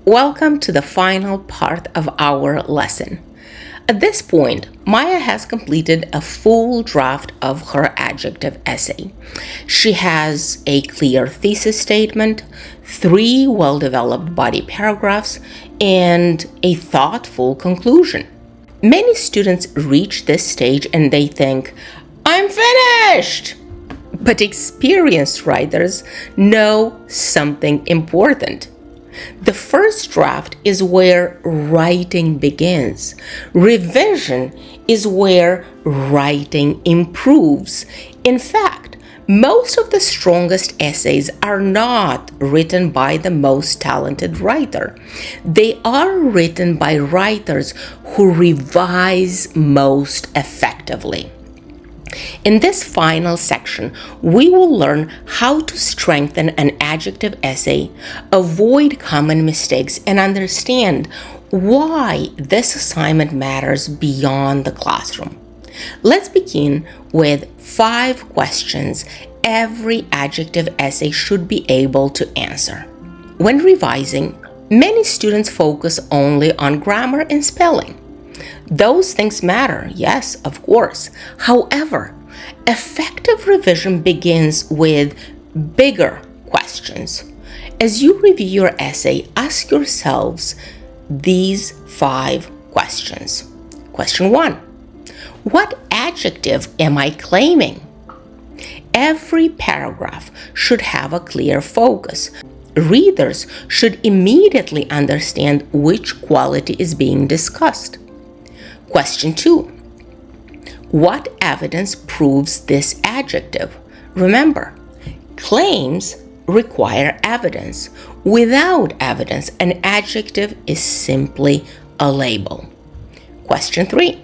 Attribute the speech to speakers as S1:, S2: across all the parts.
S1: Welcome to the final part of our lesson. At this point, Maya has completed a full draft of her adjective essay. She has a clear thesis statement, 3 well-developed body paragraphs, and a thoughtful conclusion. Many students reach this stage and they think, "I'm finished!" But experienced writers know something important. The first draft is where writing begins. Revision is where writing improves. In fact, most of the strongest essays are not written by the most talented writer. They are written by writers who revise most effectively. In this final section, we will learn how to strengthen an adjective essay, avoid common mistakes, and understand why this assignment matters beyond the classroom. Let's begin with 5 questions every adjective essay should be able to answer. When revising, many students focus only on grammar and spelling. Those things matter, yes, of course. However, effective revision begins with bigger questions. As you review your essay, ask yourselves these 5 questions. Question 1. What adjective am I claiming? Every paragraph should have a clear focus. Readers should immediately understand which quality is being discussed. Question 2. What evidence proves this adjective? Remember, claims require evidence. Without evidence, an adjective is simply a label. Question 3.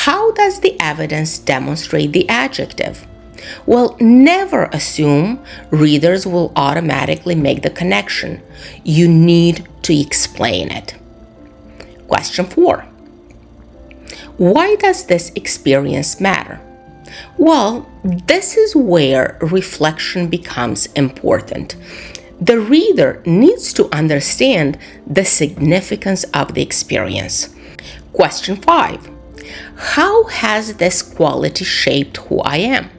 S1: How does the evidence demonstrate the adjective? Well, never assume readers will automatically make the connection. You need to explain it. Question 4. Why does this experience matter? Well, this is where reflection becomes important. The reader needs to understand the significance of the experience. Question 5. How has this quality shaped who I am?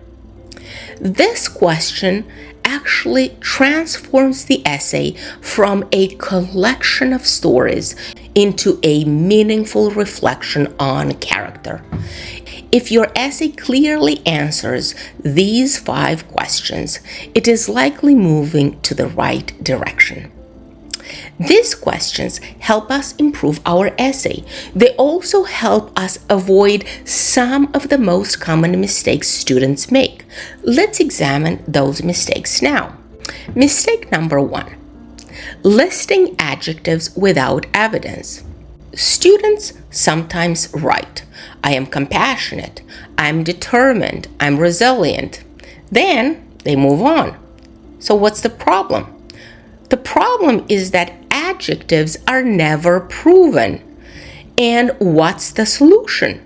S1: This question actually transforms the essay from a collection of stories into a meaningful reflection on character. If your essay clearly answers these 5 questions, it is likely moving to the right direction. These questions help us improve our essay. They also help us avoid some of the most common mistakes students make. Let's examine those mistakes now. Mistake number 1. Listing adjectives without evidence. Students sometimes write, "I am compassionate, I'm determined, I'm resilient." Then they move on. So what's the problem? The problem is that adjectives are never proven. And what's the solution?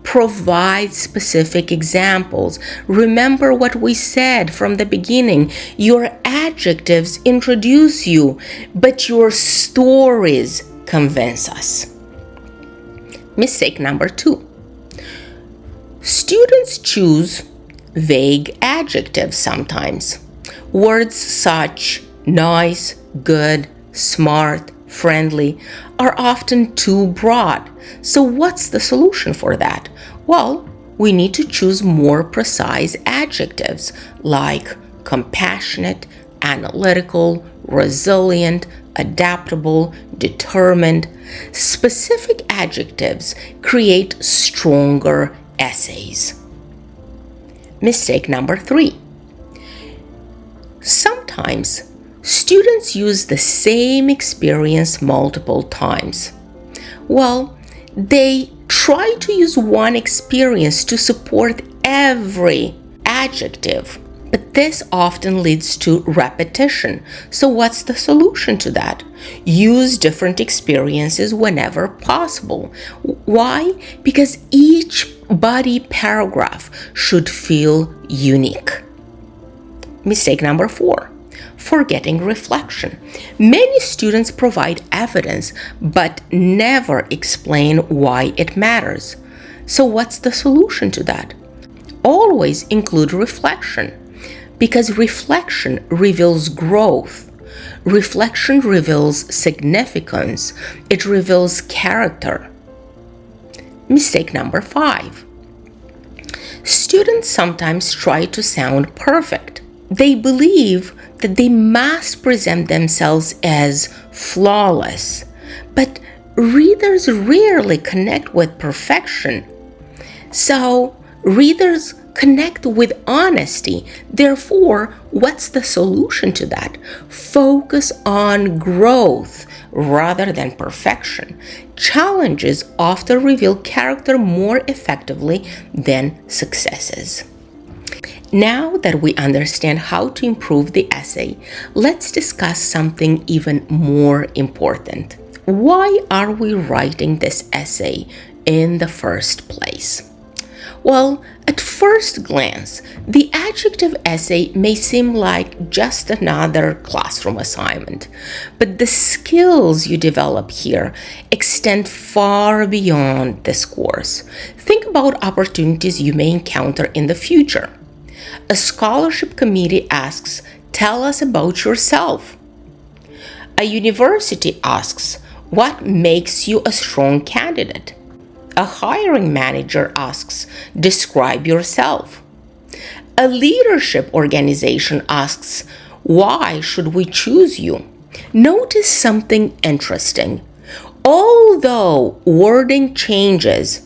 S1: Provide specific examples. Remember what we said from the beginning. Your adjectives introduce you, but your stories convince us. Mistake number 2. Students choose vague adjectives sometimes. Words such nice, good, smart, friendly are often too broad. So what's the solution for that? Well, we need to choose more precise adjectives like compassionate, analytical, resilient, adaptable, determined. Specific adjectives create stronger essays. Mistake number 3. Sometimes students use the same experience multiple times. Well, they try to use one experience to support every adjective, but this often leads to repetition. So what's the solution to that? Use different experiences whenever possible. Why? Because each body paragraph should feel unique. Mistake number 4. forgetting reflection. Many students provide evidence but never explain why it matters. So what's the solution to that? Always include reflection, because reflection reveals growth. Reflection reveals significance. It reveals character. Mistake number 5. Students sometimes try to sound perfect. They believe that they must present themselves as flawless, but readers rarely connect with perfection. So, readers connect with honesty. Therefore, what's the solution to that? Focus on growth rather than perfection. Challenges often reveal character more effectively than successes. Now that we understand how to improve the essay, let's discuss something even more important. Why are we writing this essay in the first place? Well, at first glance, the adjective essay may seem like just another classroom assignment, but the skills you develop here extend far beyond this course. Think about opportunities you may encounter in the future. A scholarship committee asks, "Tell us about yourself." A university asks, "What makes you a strong candidate?" A hiring manager asks, "Describe yourself." A leadership organization asks, "Why should we choose you?" Notice something interesting. Although wording changes,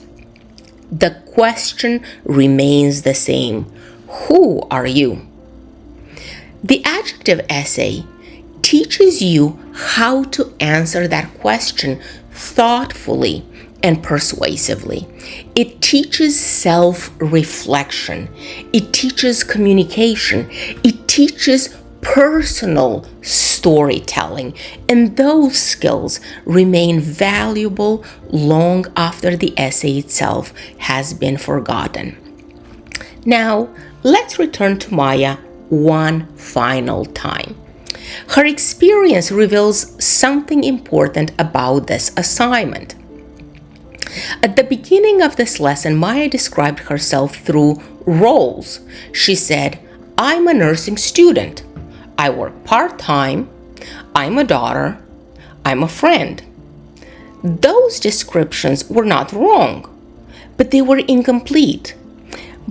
S1: the question remains the same. Who are you? The adjective essay teaches you how to answer that question thoughtfully and persuasively. It teaches self-reflection. It teaches communication. It teaches personal storytelling. And those skills remain valuable long after the essay itself has been forgotten. Now, let's return to Maya one final time. Her experience reveals something important about this assignment. At the beginning of this lesson, Maya described herself through roles. She said, "I'm a nursing student. I work part-time. I'm a daughter. I'm a friend." Those descriptions were not wrong, but they were incomplete.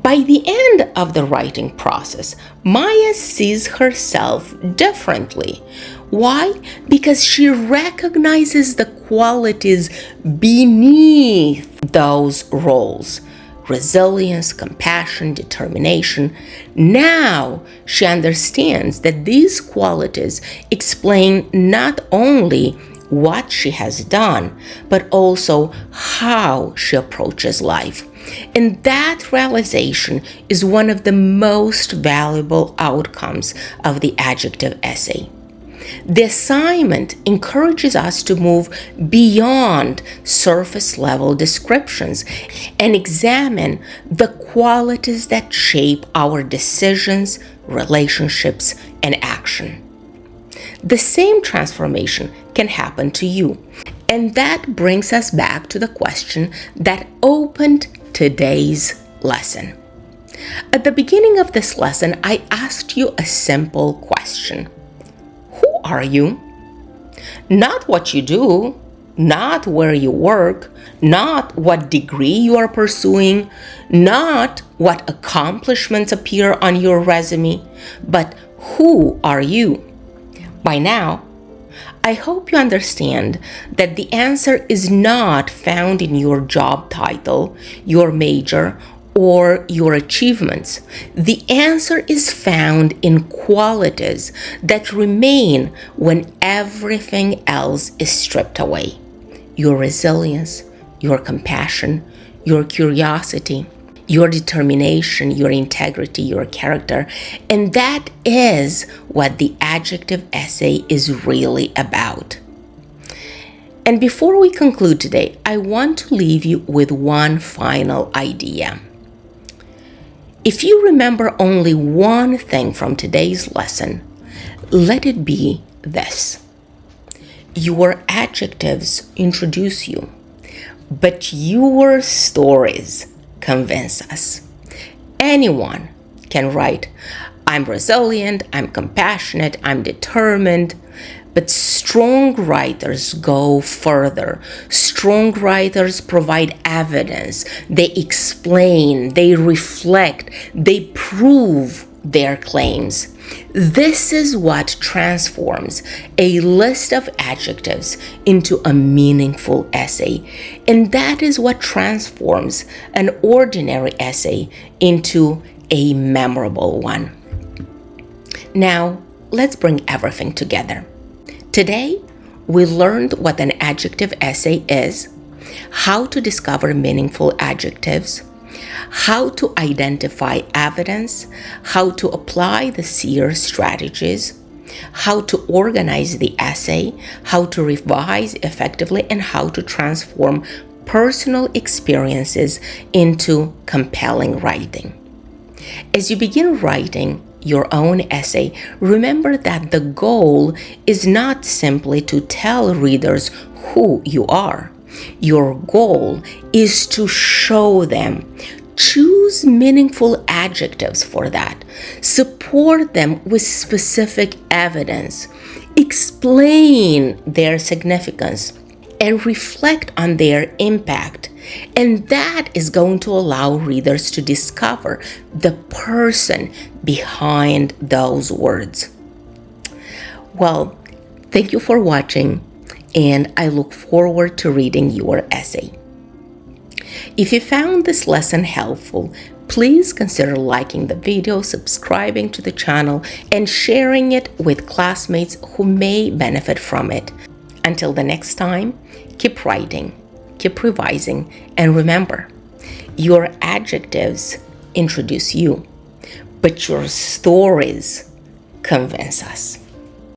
S1: By the end of the writing process, Maya sees herself differently. Why? Because she recognizes the qualities beneath those roles: resilience, compassion, determination. Now she understands that these qualities explain not only what she has done, but also how she approaches life. And that realization is one of the most valuable outcomes of the adjective essay. The assignment encourages us to move beyond surface level descriptions and examine the qualities that shape our decisions, relationships, and action. The same transformation can happen to you. And that brings us back to the question that opened today's lesson. At the beginning of this lesson, I asked you a simple question. Who are you? Not what you do, not where you work, not what degree you are pursuing, not what accomplishments appear on your resume, but who are you? By now, I hope you understand that the answer is not found in your job title, your major, or your achievements. The answer is found in qualities that remain when everything else is stripped away. Your resilience, your compassion, your curiosity, your determination, your integrity, your character. And that is what the adjective essay is really about. And before we conclude today, I want to leave you with one final idea. If you remember only one thing from today's lesson, Let it be this: your adjectives introduce you, but your stories convince us. Anyone can write, I'm resilient, I'm compassionate, I'm determined. But strong writers go further. Strong writers provide evidence. They explain, they reflect, they prove their claims. This is what transforms a list of adjectives into a meaningful essay. And that is what transforms an ordinary essay into a memorable one. Now, let's bring everything together. Today, we learned what an adjective essay is, how to discover meaningful adjectives, how to identify evidence, how to apply the SEER strategies, how to organize the essay, how to revise effectively, and how to transform personal experiences into compelling writing. As you begin writing your own essay, remember that the goal is not simply to tell readers who you are. Your goal is to show them. Choose meaningful adjectives for that. Support them with specific evidence. Explain their significance and reflect on their impact. And that is going to allow readers to discover the person behind those words. Well, thank you for watching, and I look forward to reading your essay. If you found this lesson helpful, please consider liking the video, subscribing to the channel, and sharing it with classmates who may benefit from it. Until the next time, keep writing, keep revising, and remember, your adjectives introduce you, but your stories convince us.